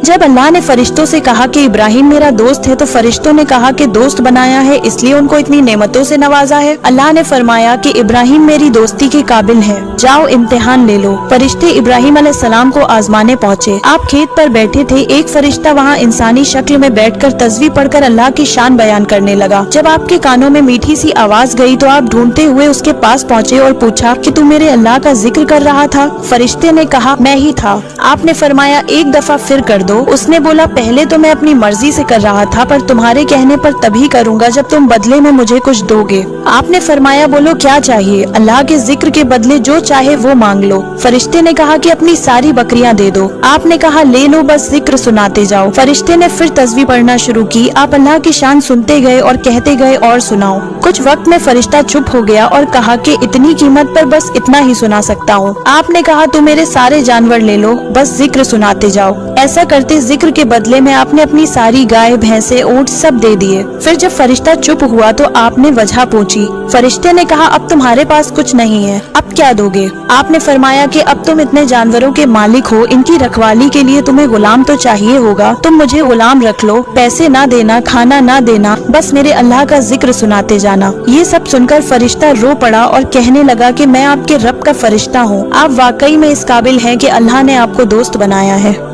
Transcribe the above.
जब अल्लाह ने फरिश्तों से कहा कि इब्राहिम मेरा दोस्त है, तो फरिश्तों ने कहा कि दोस्त बनाया है इसलिए उनको इतनी नेमतों से नवाजा है। अल्लाह ने फरमाया कि इब्राहिम मेरी दोस्ती के काबिल है, जाओ इम्तिहान ले लो। फरिश्ते इब्राहिम अलैहिस्सलाम को आजमाने पहुँचे। आप खेत पर बैठे थे, एक फरिश्ता वहाँ इंसानी शक्ल में बैठकर तस्वीर पढ़कर अल्लाह की शान बयान करने लगा। जब आपके कानों में मीठी सी आवाज गई तो आप ढूंढते हुए उसके पास पहुँचे और पूछा कि तू मेरे अल्लाह का जिक्र कर रहा था? फरिश्ते ने कहा मैं ही था। आपने फरमाया एक दफा फिर कर दो। उसने बोला पहले तो मैं अपनी मर्जी से कर रहा था, पर तुम्हारे कहने पर तभी करूँगा जब तुम बदले में मुझे कुछ दोगे। आपने फरमाया बोलो क्या चाहिए? अल्लाह के जिक्र के बदले जो चाहे वो मांग लो। फरिश्ते ने कहा कि अपनी सारी बकरियां दे दो। आपने कहा ले लो, बस जिक्र सुनाते जाओ। फरिश्ते ने फिर तस्वीर पढ़ना शुरू की। आप अल्लाह की शान सुनते गए और कहते गए और सुनाओ। कुछ वक्त में फरिश्ता चुप हो गया और कहा कि इतनी कीमत पर बस इतना ही सुना सकता हूँ। आपने कहा तू मेरे सारे जानवर ले लो, बस जिक्र सुनाते जाओ। ऐसा करते जिक्र के बदले में आपने अपनी सारी गाय भैंसे ऊंट सब दे दिए। फिर जब फरिश्ता चुप हुआ तो आपने वजह पूछी। फरिश्ते ने कहा अब तुम्हारे पास कुछ नहीं है, अब क्या दोगे? आपने फरमाया कि अब तुम इतने जानवरों के मालिक हो, इनकी रखवाली के लिए तुम्हें गुलाम तो चाहिए होगा, तुम मुझे गुलाम रख लो, पैसे ना देना, खाना ना देना, बस मेरे अल्लाह का जिक्र सुनाते जाना। ये सब सुनकर फरिश्ता रो पड़ा और कहने लगा कि मैं आपके रब का फरिश्ता हूँ, आप वाकई में इस काबिल हैं कि अल्लाह ने आपको दोस्त बनाया है।